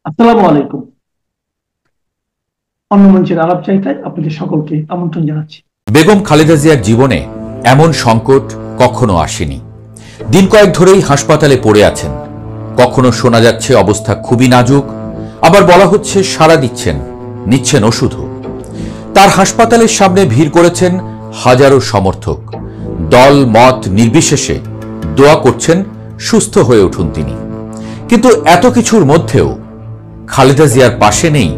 আসসালামু আলাইকুম। অন্য মঞ্চের আলাপ চাইতায় আপনাদের সকলকে আমন্ত্রণ জানাচ্ছি। বেগম খালেদা জিয়ার জীবনে এমন সংকট কখনো আসেনি। দিন কয়েক ধরেই হাসপাতালে পড়ে আছেন। কখনো শোনা যাচ্ছে অবস্থা খুবই নাজুক, আবার বলা হচ্ছে সাড়া দিচ্ছেন, নিচ্ছেন ওষুধও। তার হাসপাতালের সামনে ভিড় করেছেন হাজারো সমর্থক। দল মত নির্বিশেষে দোয়া করছেন সুস্থ হয়ে উঠুন তিনি। কিন্তু এত কিছুর মধ্যেও খালেদা জিয়ার পাশে নেই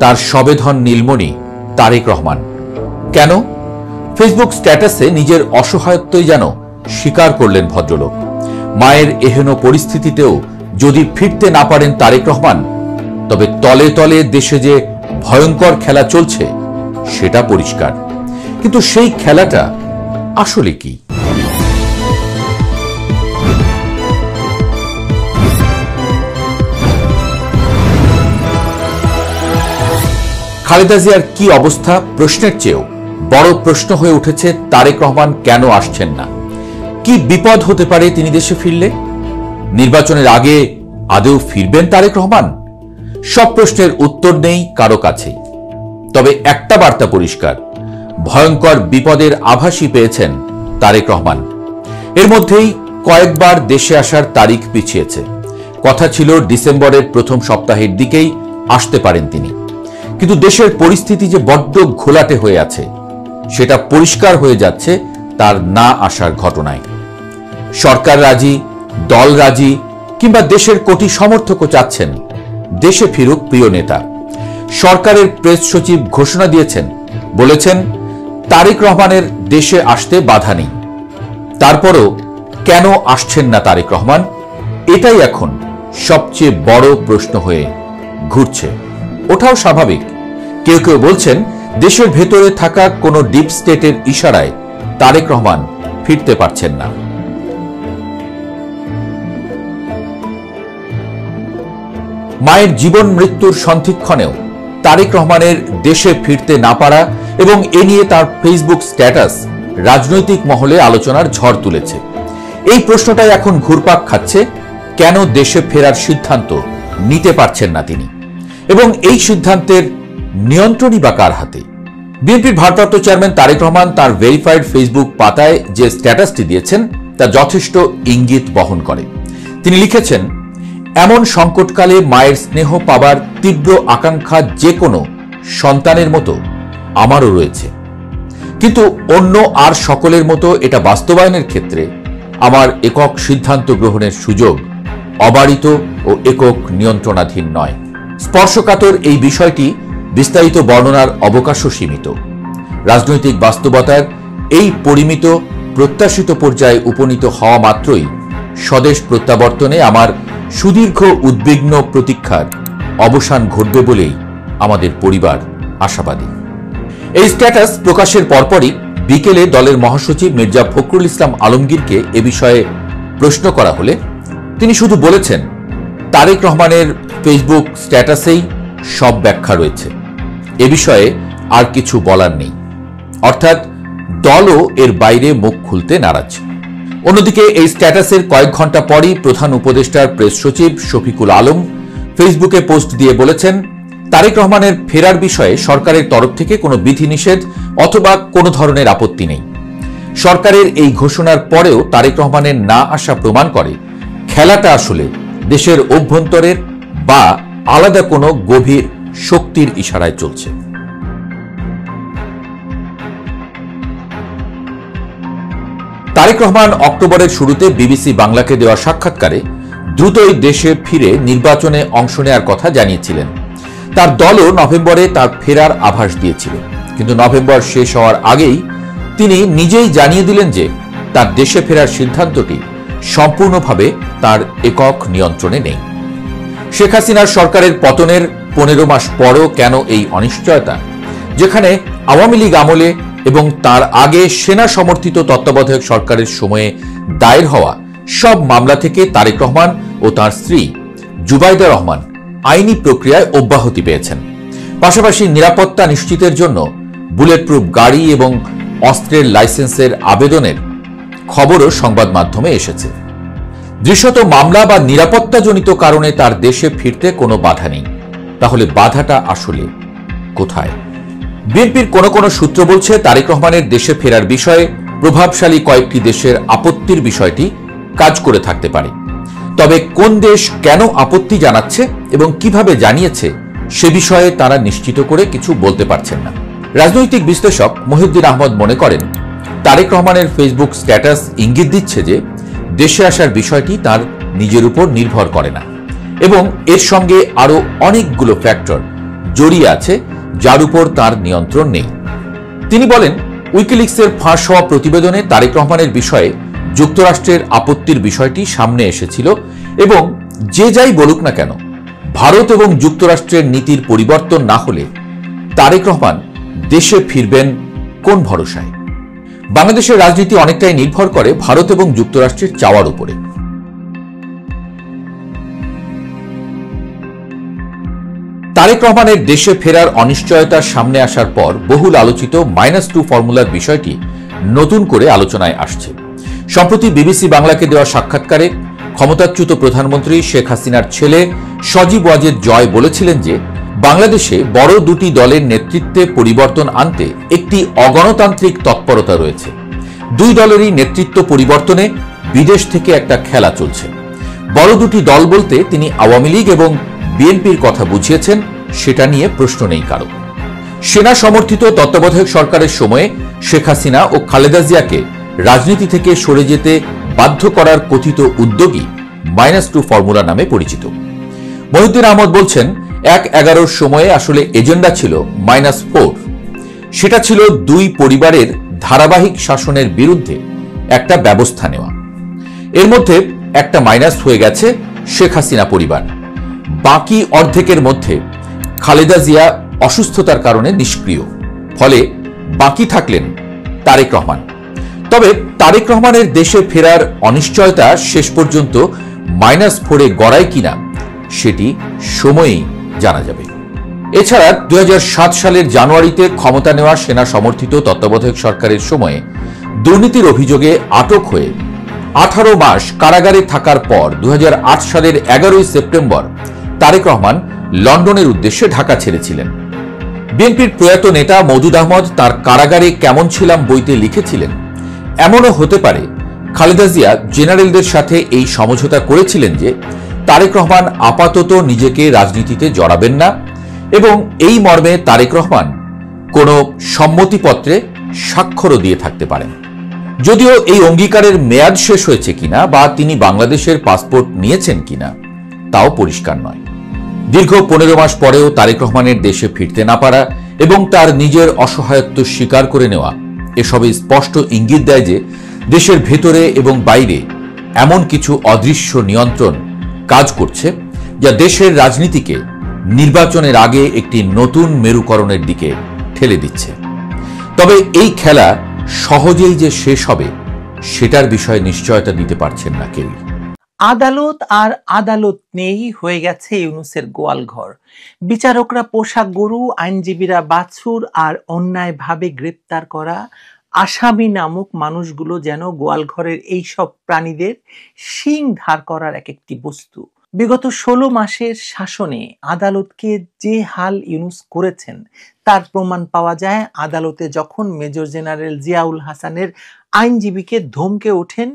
তার সবেধন নীলমণি তারেক রহমান। কেন? ফেসবুক স্ট্যাটাসে নিজের অসহায়ত্বই যেন স্বীকার করলেন ভদ্রলোক। মায়ের এহেন পরিস্থিতিতেও যদি ফিরতে না পারেন তারেক রহমান, তবে তলে তলে দেশে যে ভয়ঙ্কর খেলা চলছে সেটা পরিষ্কার। কিন্তু সেই খেলাটা আসলে কি? খালেদা জিয়ার কি অবস্থা প্রশ্নের চেয়েও বড় প্রশ্ন হয়ে উঠেছে তারেক রহমান কেন আসছেন না। কি বিপদ হতে পারে তিনি দেশে ফিরলে? নির্বাচনের আগে আদৌ ফিরবেন তারেক রহমান? সব প্রশ্নের উত্তর নেই কারো কাছেই। তবে একটা বার্তা পরিষ্কার, ভয়ঙ্কর বিপদের আভাসই পেয়েছেন তারেক রহমান। এর মধ্যেই কয়েকবার দেশে আসার তারিখ পিছিয়েছে। কথা ছিল ডিসেম্বরের প্রথম সপ্তাহের দিকেই আসতে পারেন তিনি। কিন্তু দেশের পরিস্থিতি যে বড্ড ঘোলাটে হয়ে আছে সেটা পরিষ্কার হয়ে যাচ্ছে তার না আসার ঘটনায়। সরকার রাজি, দল রাজি, কিংবা দেশের কোটি সমর্থকও চাচ্ছেন দেশে ফিরুক প্রিয় নেতা। সরকারের প্রেস সচিব ঘোষণা দিয়েছেন, বলেছেন তারেক রহমানের দেশে আসতে বাধা নেই। তারপরও কেন আসছেন না তারেক রহমান? এটাই এখন সবচেয়ে বড় প্রশ্ন হয়ে ঘুরছে। ওটাও স্বাভাবিক। কেউ কেউ বলছেন দেশের ভেতরে থাকা কোনো ডিপ স্টেটের ইশারায় তারেক রহমান ফিরতে পারছেন না। মায়ের জীবন মৃত্যুর সন্ধিক্ষণেও তারেক রহমানের দেশে ফিরতে না পারা এবং এ নিয়ে তার ফেসবুক স্ট্যাটাস রাজনৈতিক মহলে আলোচনার ঝড় তুলেছে। এই প্রশ্নটাই এখন ঘুরপাক খাচ্ছে, কেন দেশে ফেরার সিদ্ধান্ত নিতে পারছেন না তিনি, এবং এই সিদ্ধান্তের নিয়ন্ত্রণই বা কার হাতে? বিএনপির ভারপ্রাপ্ত চেয়ারম্যান তারেক রহমান তার ভেরিফাইড ফেসবুক পাতায় যে স্ট্যাটাসটি দিয়েছেন তা যথেষ্ট ইঙ্গিত বহন করে। তিনি লিখেছেন, এমন সংকটকালে মায়ের স্নেহ পাবার তীব্র আকাঙ্ক্ষা যে কোনো সন্তানের মতো আমারও রয়েছে, কিন্তু অন্য আর সকলের মতো এটা বাস্তবায়নের ক্ষেত্রে আমার একক সিদ্ধান্ত গ্রহণের সুযোগ অবারিত ও একক নিয়ন্ত্রণাধীন নয়। স্পর্শকাতর এই বিষয়টি বিস্তারিত বর্ণনার অবকাশও সীমিত। রাজনৈতিক বাস্তবতার এই পরিমিত প্রত্যাশিত পর্যায়ে উপনীত হওয়া মাত্রই স্বদেশ প্রত্যাবর্তনে আমার সুদীর্ঘ উদ্বিগ্ন প্রতীক্ষার অবসান ঘটবে বলেই আমাদের পরিবার আশাবাদী। এই স্ট্যাটাস প্রকাশের পরপরই বিকেলে দলের মহাসচিব মির্জা ফখরুল ইসলাম আলমগীরকে এ বিষয়ে প্রশ্ন করা হলে তিনি শুধু বলেছেন, তারেক রহমানের ফেসবুক স্ট্যাটাসেই সব ব্যাখ্যা রয়েছে, এ বিষয়ে আর কিছু বলার নেই। অর্থাৎ দলও এর বাইরে মুখ খুলতে নারাজ। অন্যদিকে এই স্ট্যাটাসের কয়েক ঘন্টা পরই প্রধান উপদেষ্টার প্রেস সচিব শফিকুল আলম ফেসবুকে পোস্ট দিয়ে বলেছেন, তারেক রহমানের ফেরার বিষয়ে সরকারের তরফ থেকে কোনো বিধিনিষেধ অথবা কোনো ধরনের আপত্তি নেই। সরকারের এই ঘোষণার পরেও তারেক রহমানের না আসা প্রমাণ করে খেলাটা আসলে দেশের অভ্যন্তরের বা আলাদা কোনো গভীর শক্তির ইশারায় চলছে। তারেক রহমান অক্টোবরের শুরুতে বিবিসি বাংলাকে দেওয়া সাক্ষাৎকারে দ্রুতই দেশে ফিরে নির্বাচনে অংশ নেওয়ার কথা জানিয়েছিলেন। তার দলও নভেম্বরে তার ফেরার আভাস দিয়েছিল, কিন্তু নভেম্বর শেষ হওয়ার আগেই তিনি নিজেই জানিয়ে দিলেন যে তার দেশে ফেরার সিদ্ধান্তটি সম্পূর্ণভাবে তার একক নিয়ন্ত্রণে নেই। শেখ হাসিনার সরকারের পতনের 15 মাস পরও কেন এই অনিশ্চয়তা, যেখানে আওয়ামী লীগ আমলে এবং তার আগে সেনা সমর্থিত তত্ত্বাবধায়ক সরকারের সময়ে দায়ের হওয়া সব মামলা থেকে তারেক রহমান ও তার স্ত্রী জুবাইদা রহমান আইনি প্রক্রিয়ায় অব্যাহতি পেয়েছেন। পাশাপাশি নিরাপত্তা নিশ্চিতের জন্য বুলেট প্রুফ গাড়ি এবং অস্ত্রের লাইসেন্সের আবেদনের খবরও সংবাদ মাধ্যমে এসেছে। দৃশ্যত মামলা বা নিরাপত্তাজনিত কারণে তার দেশে ফিরতে কোনো বাধা নেই। তাহলে বাধাটা আসলে কোথায়? বিএনপির কোন কোন সূত্র বলছে তারেক রহমানের দেশে ফেরার বিষয়ে প্রভাবশালী কয়েকটি দেশের আপত্তির বিষয়টি কাজ করে থাকতে পারে। তবে কোন দেশ কেন আপত্তি জানাচ্ছে এবং কিভাবে জানিয়েছে সে বিষয়ে তারা নিশ্চিত করে কিছু বলতে পারছেন না। রাজনৈতিক বিশ্লেষক মহিউদ্দিন আহমদ মনে করেন, তারেক রহমানের ফেসবুক স্ট্যাটাস ইঙ্গিত দিচ্ছে যে দেশে আসার বিষয়টি তার নিজের উপর নির্ভর করে না এবং এর সঙ্গে আরো অনেকগুলো ফ্যাক্টর জড়িয়ে আছে যার উপর তার নিয়ন্ত্রণ নেই। তিনি বলেন, উইকিলিক্সের ফাঁস হওয়া প্রতিবেদনে তারেক রহমানের বিষয়ে যুক্তরাষ্ট্রের আপত্তির বিষয়টি সামনে এসেছিল এবং যে যাই বলুক না কেন, ভারত এবং যুক্তরাষ্ট্রের নীতির পরিবর্তন না হলে তারেক রহমান দেশে ফিরবেন কোন ভরসায়? বাংলাদেশের রাজনীতি অনেকটাই নির্ভর করে ভারত এবং যুক্তরাষ্ট্রের চাওয়ার উপরে। তারেক রহমানের দেশে ফেরার অনিশ্চয়তার সামনে আসার পর বহুল আলোচিত -2 ফর্মুলার বিষয়টি নতুন করে আলোচনায় আসছে। সম্প্রতি বিবিসি বাংলাকে দেওয়া সাক্ষাৎকারে ক্ষমতাচ্যুত প্রধানমন্ত্রী শেখ হাসিনার ছেলে সজীব ওয়াজেদ জয় বলেছিলেন যে বাংলাদেশে বড় দুটি দলের নেতৃত্বে পরিবর্তন আনতে একটি অগণতান্ত্রিক তৎপরতা রয়েছে। দুই দলেরই নেতৃত্ব পরিবর্তনে বিদেশ থেকে একটা খেলা চলছে। বড় দুটি দল বলতে তিনি আওয়ামী লীগ এবং বিএনপির কথা বুঝিয়েছেন, সেটা নিয়ে প্রশ্ন নেই কারো। সেনা সমর্থিত তত্ত্বাবধায়ক সরকারের সময়ে শেখ হাসিনা ও খালেদা জিয়াকে রাজনীতি থেকে সরে যেতে বাধ্য করার কথিত উদ্যোগই -2 ফর্মুলা নামে পরিচিত। মহিউদ্দিন আহমদ বলছেন, 1/11 সময়ে আসলে এজেন্ডা ছিল -4। সেটা ছিল দুই পরিবারের ধারাবাহিক শাসনের বিরুদ্ধে একটা ব্যবস্থা নেওয়া। এর মধ্যে একটা মাইনাস হয়ে গেছে শেখ হাসিনা পরিবার। বাকি অর্ধেকের মধ্যে খালেদা জিয়া অসুস্থতার কারণে নিষ্ক্রিয়, ফলে বাকি থাকলেন তারেক রহমান। তবে তারেক রহমানের দেশে ফেরার অনিশ্চয়তা শেষ পর্যন্ত -4 গড়ায় কিনা সেটি সময়েই জানা যাবে। এছাড়া 2007 সালের জানুয়ারিতে ক্ষমতা নেওয়া সেনা সমর্থিত তত্ত্বাবধায়ক সরকারের সময়ে দুর্নীতির অভিযোগে আটক হয়ে 18 মাস কারাগারে থাকার পর 2008 সালের 11 সেপ্টেম্বর তারেক রহমান লন্ডনের উদ্দেশ্যে ঢাকা ছেড়েছিলেন। বিএনপির প্রয়াত নেতা মওদুদ আহমদ তার কারাগারে কেমন ছিলাম বইতে লিখেছিলেন, এমনও হতে পারে খালেদা জিয়া জেনারেলদের সাথে এই সমঝোতা করেছিলেন যে তারেক রহমান আপাতত নিজেকে রাজনীতিতে জড়াবেন না এবং এই মর্মে তারেক রহমান কোনো সম্মতিপত্রে স্বাক্ষরও দিয়ে থাকতে পারেন। যদিও এই অঙ্গীকারের মেয়াদ শেষ হয়েছে কিনা বা তিনি বাংলাদেশের পাসপোর্ট নিয়েছেন কিনা তাও পরিষ্কার নয়। দীর্ঘ 15 মাস পরেও তারেক রহমানের দেশে ফিরতে না পারা এবং তার নিজের অসহায়ত্ব স্বীকার করে নেওয়া এসবই স্পষ্ট ইঙ্গিত দেয় যে দেশের ভেতরে এবং বাইরে এমন কিছু অদৃশ্য নিয়ন্ত্রণ কাজ করছে যা দেশের রাজনীতিকে নির্বাচনের আগে একটি নতুন মেরুকরণের দিকে ঠেলে দিচ্ছে। তবে এই খেলা সহজেই যে শেষ হবে সেটার বিষয়ে নিশ্চয়তা দিতে পারছেন না কেউই। আদালত আর আদালত নেই হয়ে গেছে ইউনূসের গোয়ালঘর। বিচারকরা পোষা গরু, আইনজীবীরা বাছুর, আর অন্যায়ভাবে গ্রেপ্তার করা আসামি নামক মানুষগুলো যেন গোয়ালঘরের এইসব প্রাণীদের শিং ধার করার এক একটি বস্তু। বিগত 16 মাসের শাসনে আদালতকে যে হাল ইউনূস করেছেন তার প্রমাণ পাওয়া যায় আদালতে যখন মেজর জেনারেল জিয়াউল হাসানের আইনজীবীকে ধমকে ওঠেন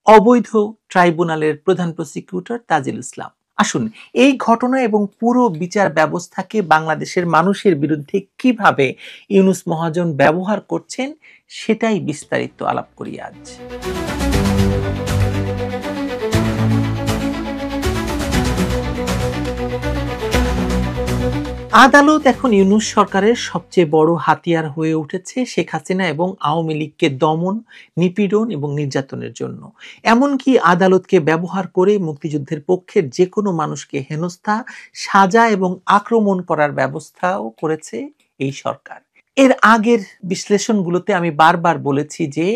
অবৈধ ট্রাইব্যুনালের প্রধান প্রসিকিউটর তাজিল ইসলাম। আসুন এই ঘটনা এবং পুরো বিচার ব্যবস্থাকে বাংলাদেশের মানুষের বিরুদ্ধে কিভাবে ইউনূস মহাজন ব্যবহার করছেন সেটাই বিস্তারিত আলাপ করি আজ। আদালত এখন ইউনূস সরকারের সবচেয়ে বড় হাতিয়ার হয়ে উঠেছে শেখ হাসিনা এবং আওয়ামী লীগকে দমন, নিপীড়ন এবং নির্যাতনের জন্য। এমনকি আদালতকে ব্যবহার করে মুক্তিযুদ্ধের পক্ষের যে কোনো মানুষকে হেনস্থা, সাজা এবং আক্রমণ করার ব্যবস্থাও করেছে এই সরকার। এর আগের বিশ্লেষণগুলোতে আমি বারবার বলেছি যে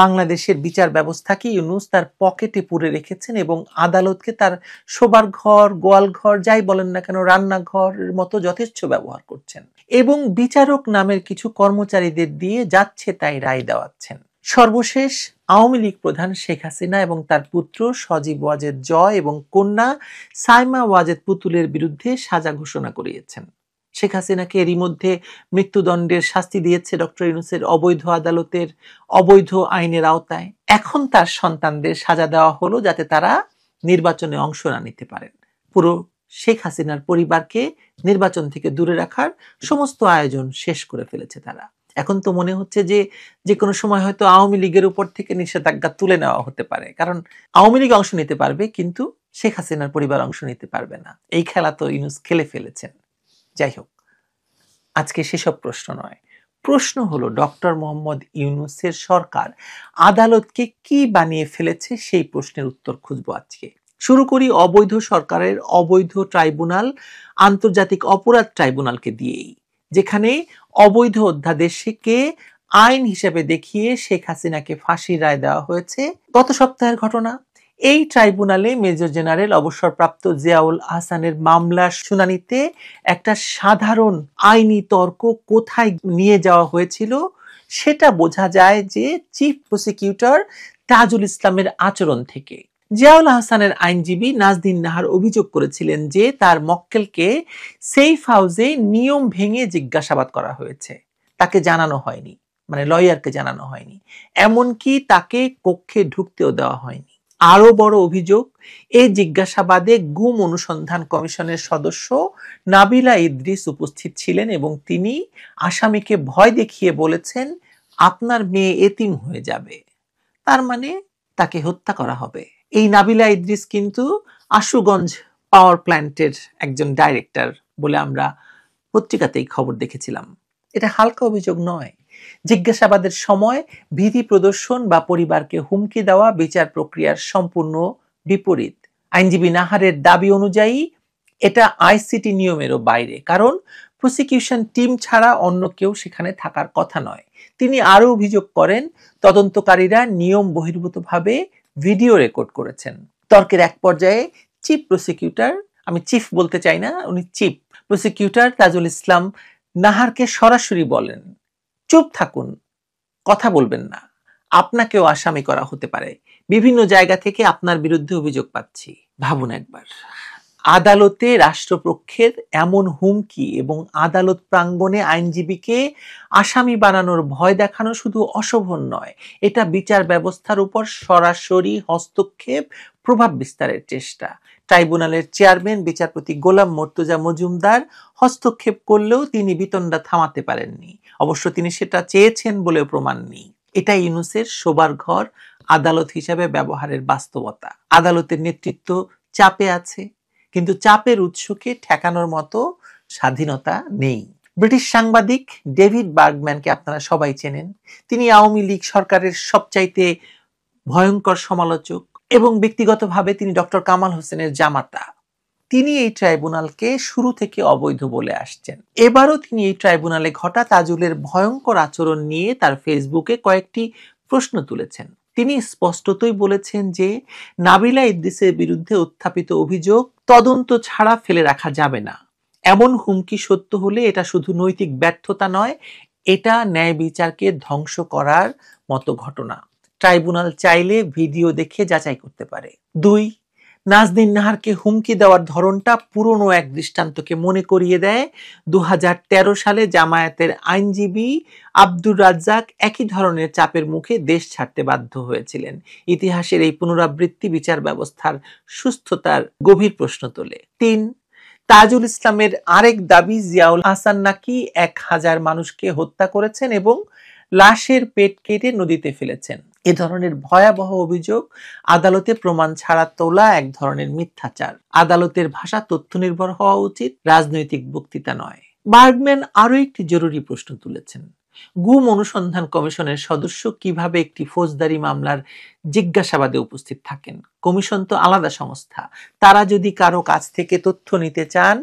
বাংলাদেশের বিচার ব্যবস্থাকে ইউনূস তার পকেটে পুরে রেখেছেন এবং আদালতকে তার শোবার ঘর, গোয়াল ঘর, যাই বলেন না কেন, রান্নাঘরের মতো যথেচ্ছ ব্যবহার করছেন এবং বিচারক নামের কিছু কর্মচারীদের দিয়ে যাচ্ছে তাই রায় দেওয়াচ্ছেন। সর্বশেষ আওয়ামী লীগ প্রধান শেখ হাসিনা এবং তার পুত্র সজীব ওয়াজেদ জয় এবং কন্যা সাইমা ওয়াজেদ পুতুলের বিরুদ্ধে সাজা ঘোষণা করিয়েছেন। শেখ হাসিনাকে এরই মধ্যে মৃত্যুদণ্ডের শাস্তি দিয়েছে ডক্টর ইউনূসের অবৈধ আদালতের অবৈধ আইনের আওতায়। এখন তার সন্তানদের সাজা দেওয়া হলো যাতে তারা নির্বাচনে অংশ না নিতে পারেন। পুরো শেখ হাসিনার পরিবারকে নির্বাচন থেকে দূরে রাখার সমস্ত আয়োজন শেষ করে ফেলেছে তারা। এখন তো মনে হচ্ছে যে কোনো সময় হয়তো আওয়ামী লীগের উপর থেকে নিষেধাজ্ঞা তুলে নেওয়া হতে পারে, কারণ আওয়ামী লীগ অংশ নিতে পারবে কিন্তু শেখ হাসিনার পরিবার অংশ নিতে পারবে না। এই খেলা তো ইউনূস খেলে ফেলেছেন। যাই হোক, আজকে সেসব প্রশ্ন নয়, প্রশ্ন হলো ডক্টর মোহাম্মদ ইউনূসের সরকার আদালতকে কি বানিয়ে ফেলেছে, সেই প্রশ্নের উত্তর খুঁজবো আজকে। শুরু করি অবৈধ সরকারের অবৈধ ট্রাইব্যুনাল আন্তর্জাতিক অপরাধ ট্রাইব্যুনালকে দিয়েই, যেখানে অবৈধ অধ্যাদেশকে আইন হিসেবে দেখিয়ে শেখ হাসিনাকে ফাঁসির রায় দেওয়া হয়েছে গত সপ্তাহের ঘটনা। এই ট্রাইব্যুনালে মেজর জেনারেল অবসরপ্রাপ্ত জিয়াউল আহসানের মামলার শুনানিতে একটা সাধারণ আইনি তর্ক কোথায় নিয়ে যাওয়া হয়েছিল সেটা বোঝা যায় যে চিফ প্রসিকিউটর তাজুল ইসলামের আচরণ থেকে। জিয়াউল আহসানের আইনজীবী নাজদিন নাহার অভিযোগ করেছিলেন যে তার মক্কেলকে সেফ হাউসে নিয়ম ভেঙে জিজ্ঞাসাবাদ করা হয়েছে, তাকে জানানো হয়নি, মানে লয়ারকে জানানো হয়নি, এমনকি তাকে কক্ষে ঢুকতেও দেওয়া হয়নি। আরো বড় অভিযোগ, এই জিজ্ঞাসাবাদে গুম অনুসন্ধান কমিশনের সদস্য নাবিলা ইদ্রিস উপস্থিত ছিলেন এবং তিনি আসামিকে ভয় দেখিয়ে বলেছেন, আপনার মেয়ে এতিম হয়ে যাবে, তার মানে তাকে হত্যা করা হবে। এই নাবিলা ইদ্রিস কিন্তু আশুগঞ্জ পাওয়ার প্ল্যান্টের একজন ডাইরেক্টর বলে আমরা পত্রিকাতেই খবর দেখেছিলাম। এটা হালকা অভিযোগ নয়। জিজ্ঞাসাবাদের সময় ভীতি প্রদর্শন বা পরিবারকে হুমকি দেওয়া বিচার প্রক্রিয়ার সম্পূর্ণ বিপরীত। আইনজীবী নাহারের দাবি অনুযায়ী এটা আইসিটি নিয়মেরও বাইরে, কারণ প্রসিকিউশন টিম ছাড়া অন্য কেউ সেখানে থাকার কথা নয়। তিনি আরো অভিযোগ করেন, তদন্তকারীরা নিয়ম বহির্ভূতভাবে ভিডিও রেকর্ড করেছেন। তর্কের এক পর্যায়ে চিফ প্রসিকিউটর, আমি চিফ বলতে চাই না, উনি চিফ প্রসিকিউটর তাজুল ইসলাম নাহারকে সরাসরি বলেন, চুপ থাকুন, কথা বলবেন না, আপনাকেও আসামি করা হতে পারে, বিভিন্ন জায়গা থেকে আপনার বিরুদ্ধে অভিযোগ পাচ্ছি। ভাবুন একবার, আদালতে রাষ্ট্রপক্ষের এমন হুমকি এবং আদালত প্রাঙ্গণে আইনজীবীকে আসামি বানানোর ভয় দেখানো শুধু অশোভন নয়, এটা বিচার ব্যবস্থার উপর সরাসরি হস্তক্ষেপ, প্রভাব বিস্তারের চেষ্টা। ট্রাইব্যুনালের চেয়ারম্যান বিচারপতি গোলাম মর্তুজা মজুমদার হস্তক্ষেপ করলেও তিনি বিতণ্ডা থামাতে পারেননি। অবশ্য তিনি সেটা চেয়েছেন বলেও প্রমাণ নেই। এটা ইউনূসের শোবার ঘর আদালত হিসেবে ব্যবহারের বাস্তবতা। আদালতের নেতৃত্ব চাপে আছে, কিন্তু চাপের উৎসকে ঠেকানোর মতো স্বাধীনতা নেই। ব্রিটিশ সাংবাদিক ডেভিড বার্গম্যানকে আপনারা সবাই চেনেন। তিনি আওয়ামী লীগ সরকারের সবচাইতে ভয়ঙ্কর সমালোচক এবং ব্যক্তিগতভাবে তিনি ডক্টর কামাল হোসেনের জামাতা। তিনি এই ট্রাইব্যুনালকে শুরু থেকে অবৈধ বলে আসছেন। এবারও তিনি এই ট্রাইব্যুনালে ঘটা তাজুলের ভয়ঙ্কর আচরণ নিয়ে তার ফেসবুকে কয়েকটি প্রশ্ন তুলেছেন। তিনি স্পষ্টতই বলেছেন যে নাবিলা ইদ্রিসের বিরুদ্ধে উত্থাপিত অভিযোগ তদন্ত ছাড়া ফেলে রাখা যাবে না। এমন হুমকি সত্য হলে এটা শুধু নৈতিক ব্যর্থতা নয়, এটা ন্যায় বিচারকে ধ্বংস করার মতো ঘটনা। ট্রাইব্যুনাল চাইলে ভিডিও দেখে যাচাই করতে পারে। 2, নাজদিন নাহারকে হুমকি দেওয়ার ধরনটা পুরনো এক দৃষ্টান্তকে মনে করিয়ে দেয়। 2013 সালে জামায়াতের আইনজীবী আব্দুর রাজ্জাক একই ধরনের চাপের মুখে দেশ ছাড়তে বাধ্য হয়েছিলেন। ইতিহাসের এই পুনরাবৃত্তি বিচার ব্যবস্থার সুস্থতার গভীর প্রশ্ন তোলে। 3, তাজুল ইসলামের আরেক দাবি, জিয়াউল আহসান নাকি 1000 মানুষকে হত্যা করেছেন এবং লাশের পেট কেটে নদীতে ফেলেছেন। এ ধরনের ভয়াবহ অভিযোগ আদালতে প্রমাণ ছাড়া তোলা এক ধরনের মিথ্যাচার। আদালতের ভাষা তথ্য নির্ভর হওয়া উচিত, রাজনৈতিক বক্তৃতা নয়। বার্গম্যান আরো একটি জরুরি প্রশ্ন তুলেছেন, গুম অনুসন্ধান কমিশনের সদস্য কিভাবে একটি ফৌজদারি মামলার জিজ্ঞাসাবাদে উপস্থিত থাকেন? কমিশন তো আলাদা সংস্থা, তারা যদি কারো কাছ থেকে তথ্য নিতে চান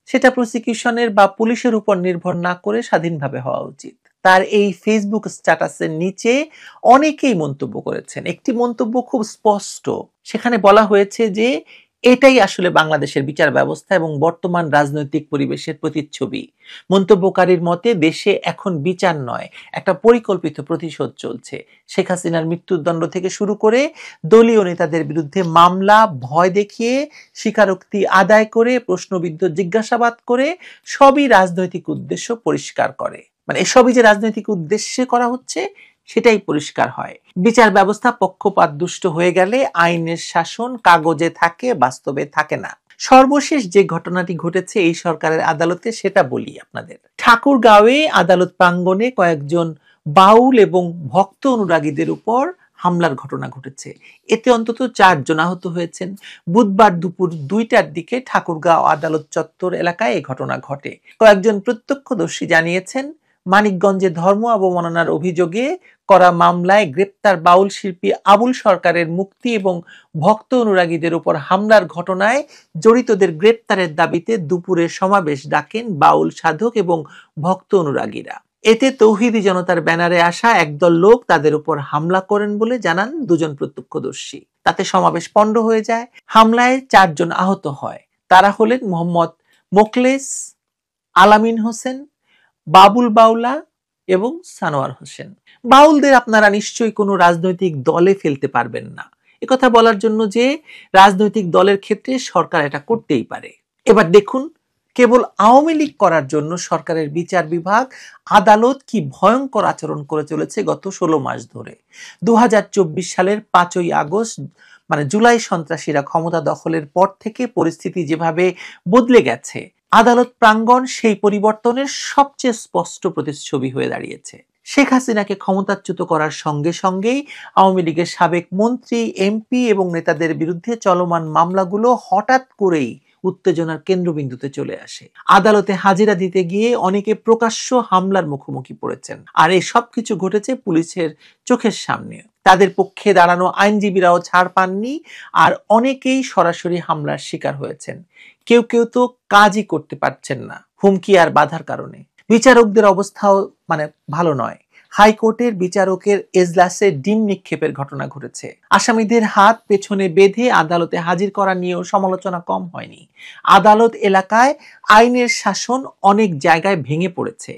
সেটা প্রসিকিউশনের বা পুলিশের উপর নির্ভর না করে স্বাধীনভাবে হওয়া উচিত। তার এই ফেসবুক স্ট্যাটাসের নিচে অনেকেই মন্তব্য করেছেন। একটি মন্তব্য খুব স্পষ্ট, সেখানে বলা হয়েছে যে এটাই আসলে বাংলাদেশের বিচার ব্যবস্থা এবং বর্তমান রাজনৈতিক পরিবেশের প্রতিচ্ছবি। মন্তব্যকারীর মতে দেশে এখন বিচার নয়, একটা পরিকল্পিত প্রতিশোধ চলছে। শেখ হাসিনার মৃত্যুদণ্ড থেকে শুরু করে দলীয় নেতাদের বিরুদ্ধে মামলা, ভয় দেখিয়ে, স্বীকারোক্তি আদায় করে, প্রশ্নবিদ্ধ জিজ্ঞাসাবাদ করে সবই রাজনৈতিক উদ্দেশ্য পরিষ্কার করে। মানে এসবই যে রাজনৈতিক উদ্দেশ্যে করা হচ্ছে সেটাই পরিষ্কার হয়। বিচার ব্যবস্থা পক্ষপাতদুষ্ট হয়ে গেলে আইনের শাসন কাগজে থাকে, বাস্তবে থাকে না। সর্বশেষ যে ঘটনাটি ঘটেছে এই সরকারের আদালতে সেটা বলি আপনাদের। ঠাকুরগাঁওয়ে আদালত প্রাঙ্গণে কয়েকজন বাউল এবং ভক্ত অনুরাগীদের উপর হামলার ঘটনা ঘটেছে। এতে অন্তত 4 জন আহত হয়েছেন। বুধবার দুপুর 2টার দিকে ঠাকুরগাঁও আদালত চত্বর এলাকায় এই ঘটনা ঘটে। কয়েকজন প্রত্যক্ষদর্শী জানিয়েছেন, মানিকগঞ্জে ধর্ম অবমাননার অভিযোগে করা মামলায় গ্রেপ্তার বাউল শিল্পী আবুল সরকারের মুক্তি এবং ভক্ত অনুরাগীদের উপর হামলার ঘটনায় জড়িতদের গ্রেপ্তারের দাবিতে দুপুরে সমাবেশ ডাকেন বাউল সাধক এবং ভক্ত অনুরাগীরা। এতে তৌহিদি জনতার ব্যানারে আসা একদল লোক তাদের উপর হামলা করেন বলে জানান 2 জন প্রত্যক্ষদর্শী। তাতে সমাবেশ পণ্ড হয়ে যায়। হামলায় 4 জন আহত হয়। তারা হলেন মোহাম্মদ মোখলেস, আলামিন হোসেন, বাবুল বাউলা এবং সানোয়ার হোসেন। বাউলদের আপনারা নিশ্চয়ই কোনো রাজনৈতিক দলে ফেলতে পারবেন না। একথা বলার জন্য যে রাজনৈতিক দলের ক্ষেত্রে সরকার এটা করতেই পারে। এবার দেখুন, কেবল আওয়ামী লীগ করার জন্য সরকারের বিচার বিভাগ, আদালত কি ভয়ঙ্কর আচরণ করে চলেছে গত 16 মাস ধরে। 2024 সালের 5ই আগস্ট মানে জুলাই সন্ত্রাসীরা ক্ষমতা দখলের পর থেকে পরিস্থিতি যেভাবে বদলে গেছে, আদালত প্রাঙ্গণ সেই পরিবর্তনের সবচেয়ে স্পষ্ট প্রতিচ্ছবি হয়ে দাঁড়িয়েছে। শেখ হাসিনাকে ক্ষমতাচ্যুত করার সঙ্গে সঙ্গেই আওয়ামী লীগের সাবেক মন্ত্রী, এমপি এবং নেতাদের বিরুদ্ধে চলমান মামলাগুলো হঠাৎ করেই উত্তেজনার কেন্দ্রবিন্দুতে চলে আসে। আদালতে হাজিরা দিতে গিয়ে অনেকে প্রকাশ্য হামলার মুখোমুখি পড়েছেন। আর এই সবকিছু ঘটেছে পুলিশের চোখের সামনে। তাদের পক্ষে দাঁড়ানো আইনজীবীরাও ছাড় পাননি, আর অনেকেই সরাসরি হামলার শিকার হয়েছেন। কেউ কেউ তো কাজই করতে পারছেন না হুমকি আর বাধার কারণে। বিচারকদের অবস্থাও ভালো নয়। হাইকোর্টের বিচারকের এজলাসে ডিম নিক্ষেপের ঘটনা ঘটেছে। আসামিদের হাত পেছনে বেঁধে আদালতে হাজির করা নিয়েও সমালোচনা কম হয়নি। আদালত এলাকায় আইনের শাসন অনেক জায়গায় ভেঙে পড়েছে।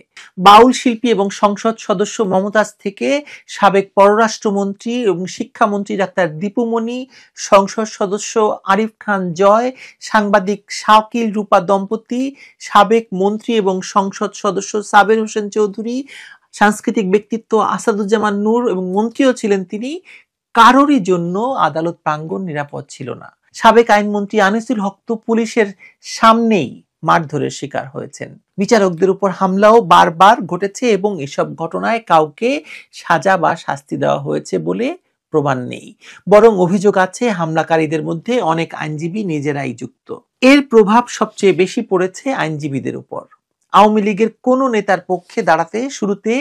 বাউল শিল্পী এবং সংসদ সদস্য মমতাজ থেকে সাবেক পররাষ্ট্রমন্ত্রী এবং শিক্ষামন্ত্রী ডাক্তার দীপুমণি, সংসদ সদস্য আরিফ খান জয়, সাংবাদিক শাকিল রূপা দম্পতি, সাবেক মন্ত্রী এবং সংসদ সদস্য সাবের হোসেন চৌধুরী, সাংস্কৃতিক ব্যক্তিত্ব আসাদুজ্জামান নূর এবং মন্ত্রীও ছিলেন তিনি, কারোরই জন্য আদালত প্রাঙ্গণ নিরাপদ ছিল না। সাবেক আইনমন্ত্রী আনিসুল হক তো পুলিশের সামনেই মারধরের শিকার হয়েছেন। বিচারকদের উপর হামলাও বারবার ঘটেছে এবং এসব ঘটনায় কাউকে সাজা বা শাস্তি দেওয়া হয়েছে বলে প্রমাণ নেই। বরং অভিযোগ আছে হামলাকারীদের মধ্যে অনেক আইনজীবী নিজেরাই যুক্ত। এর প্রভাব সবচেয়ে বেশি পড়েছে আইনজীবীদের উপর। আওয়ামী লীগের কোনো নেতার পক্ষে দাঁড়াতে শুরুতে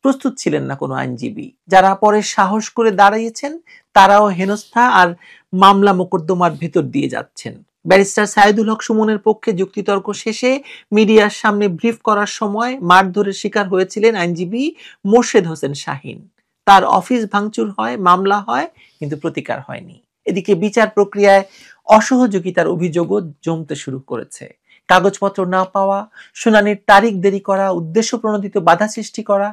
প্রস্তুত ছিলেন না কোনো আইনজীবী। যারা পরে সাহস করে দাঁড়িয়েছেন তারাও হেনস্থা আর মামলা মোকদ্দমার ভেতর দিয়ে যাচ্ছেন। ব্যারিস্টার সাইদুল হক সুমনের পক্ষে যুক্তিতর্ক শেষে মিডিয়ার সামনে ব্রিফ করার সময় মারধরের শিকার হয়েছিলেন আইনজীবী মোর্শেদ হোসেন শাহিন। তার অফিস ভাঙচুর হয়, মামলা হয়, কিন্তু প্রতিকার হয়নি। এদিকে বিচার প্রক্রিয়ায় অসহযোগিতার অভিযোগও জমতে শুরু করেছে। কাগজপত্র না পাওয়া, শুনানির তারিখ দেরি করা, উদ্দেশ্য প্রণোদিত বাধা সৃষ্টি করা,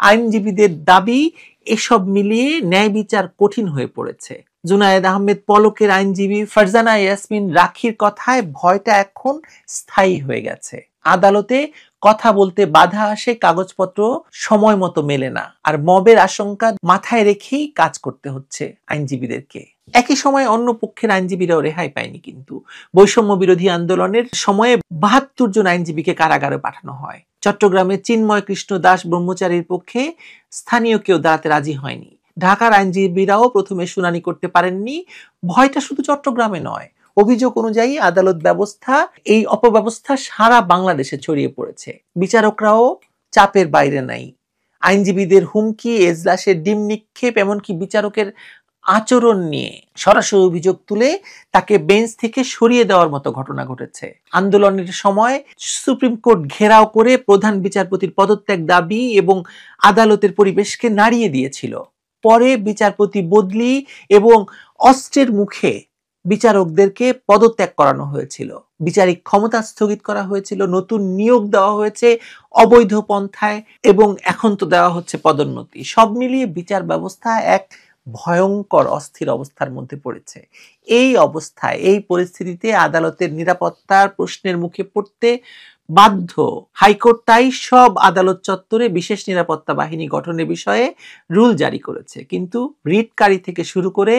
আইনজীবীদের দাবি, এসব মিলিয়ে ন্যায় বিচার কঠিন হয়ে পড়েছে। জুনায়েদ আহমেদ পলকের আইনজীবী ফারজানা ইয়াসমিন রাখির কথায় ভয়টা এখন স্থায়ী হয়ে গেছে। আদালতে কথা বলতে বাধা আসে, কাগজপত্র সময় মতো মেলে না, আর মবের আশঙ্কা মাথায় রেখেই কাজ করতে হচ্ছে আইনজীবীদেরকে। একই সময় অন্য পক্ষের আইনজীবীরাও রেহাই পায়নি। কিন্তু বৈষম্য বিরোধী আন্দোলনের সময়ে 72 জন আইনজীবীকে কারাগারে পাঠানো হয়। চট্টগ্রামে চিন্ময় কৃষ্ণ দাস ব্রহ্মচারীর পক্ষে স্থানীয় কেউ দাঁড়াতে রাজি হয়নি। ঢাকার আইনজীবীরাও প্রথমে শুনানি করতে পারেননি। ভয়টা শুধু চট্টগ্রামে নয়, অভিযোগ অনুযায়ী আদালত ব্যবস্থা, এই অপব্যবস্থা সারা বাংলাদেশে ছড়িয়ে পড়েছে। বিচারকরাও চাপের বাইরে নাই। আইনজীবীদের হুমকি, এজলাসের ডিম নিক্ষেপ, এমনকি বিচারকের আচরণ নিয়ে সরাসরি অভিযোগ তুলে তাকে বেঞ্চ থেকে সরিয়ে দেওয়ার মতো ঘটনা ঘটেছে। আন্দোলনের সময় সুপ্রিম কোর্ট ঘেরাও করে প্রধান বিচারপতির পদত্যাগ দাবি এবং আদালতের পরিবেশকে নাড়িয়ে দিয়েছিল। পরে বিচারপতি বদলি এবং অস্ত্রের মুখে বিচারকদেরকে পদত্যাগ করানো হয়েছিল, বিচারিক ক্ষমতা স্থগিত করা হয়েছিল, নতুন নিয়োগ দেওয়া হয়েছে অবৈধ পন্থায়, এবং এখন তো দেওয়া হচ্ছে পদোন্নতি। সব মিলিয়ে বিচার ব্যবস্থা এক ভয়ঙ্কর অস্থির অবস্থার মধ্যে পড়েছে। এই অবস্থায়, এই পরিস্থিতিতে আদালতের নিরাপত্তার প্রশ্নের মুখে পড়তে বাধ্য হাইকোর্ট, তাই সব আদালত চত্বরে বিশেষ নিরাপত্তা বাহিনী গঠনের বিষয়ে রুল জারি করেছে। কিন্তু রিটকারী থেকে শুরু করে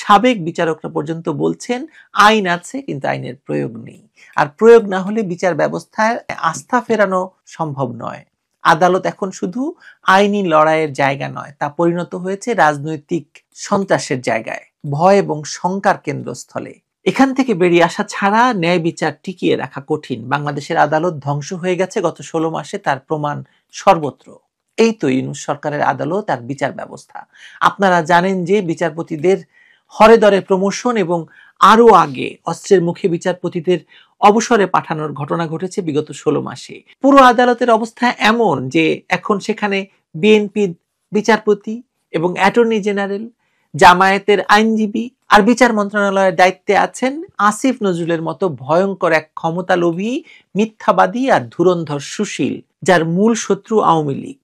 সাবেক বিচারকরা পর্যন্ত বলছেন আইন আছে কিন্তু আইনের প্রয়োগ নেই, আর প্রয়োগ না হলে বিচার ব্যবস্থায় আস্থা ফেরানো সম্ভব নয়। আদালত এখন শুধু আইনি লড়াইয়ের জায়গা নয়, তা পরিণত হয়েছে রাজনৈতিক সন্ত্রাসের জায়গায়, ভয় এবং শঙ্কার কেন্দ্রস্থলে। এখান থেকে বেরিয়ে আসা ছাড়া ন্যায় বিচার টিকিয়ে রাখা কঠিন। বাংলাদেশের আদালত ধ্বংস হয়ে গেছে গত 16 মাসে, তার প্রমাণ সর্বত্র। এই তো ইউনূস সরকারের আদালত আর বিচার ব্যবস্থা। আপনারা জানেন যে বিচারপতিদের হরে দরে প্রমোশন এবং আরো আগে অস্ত্রের মুখে বিচারপতিদের অবসরে পাঠানোর ঘটনা ঘটেছে বিগত 16 মাসে। পুরো আদালতের অবস্থা এমন যে এখন সেখানে বিএনপি বিচারপতি এবং অ্যাটর্নি জেনারেল, জামায়াতের আইনজীবী আর বিচার মন্ত্রণালয়ের দায়িত্বে আছেন আসিফ নজরুলের মতো ভয়ঙ্কর এক ক্ষমতালোভী, মিথ্যাবাদী আর ধুরন্ধর সুশীল, যার মূল শত্রু আওয়ামী লীগ,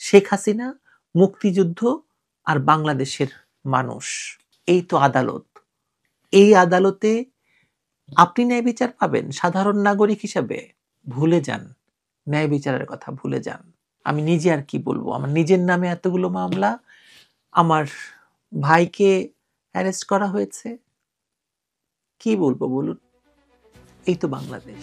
শেখ হাসিনা, মুক্তিযুদ্ধ আর বাংলাদেশের মানুষ। এই তো আদালত। এই আদালতে আপনি ন্যায় বিচার পাবেন সাধারণ নাগরিক হিসাবে? ভুলে যান, ন্যায় বিচারের কথা ভুলে যান। আমি নিজে আর কি বলবো, আমার নিজের নামে এতগুলো মামলা, আমার ভাইকে অ্যারেস্ট করা হয়েছে, কি বলবো বলুন? এই তো বাংলাদেশ।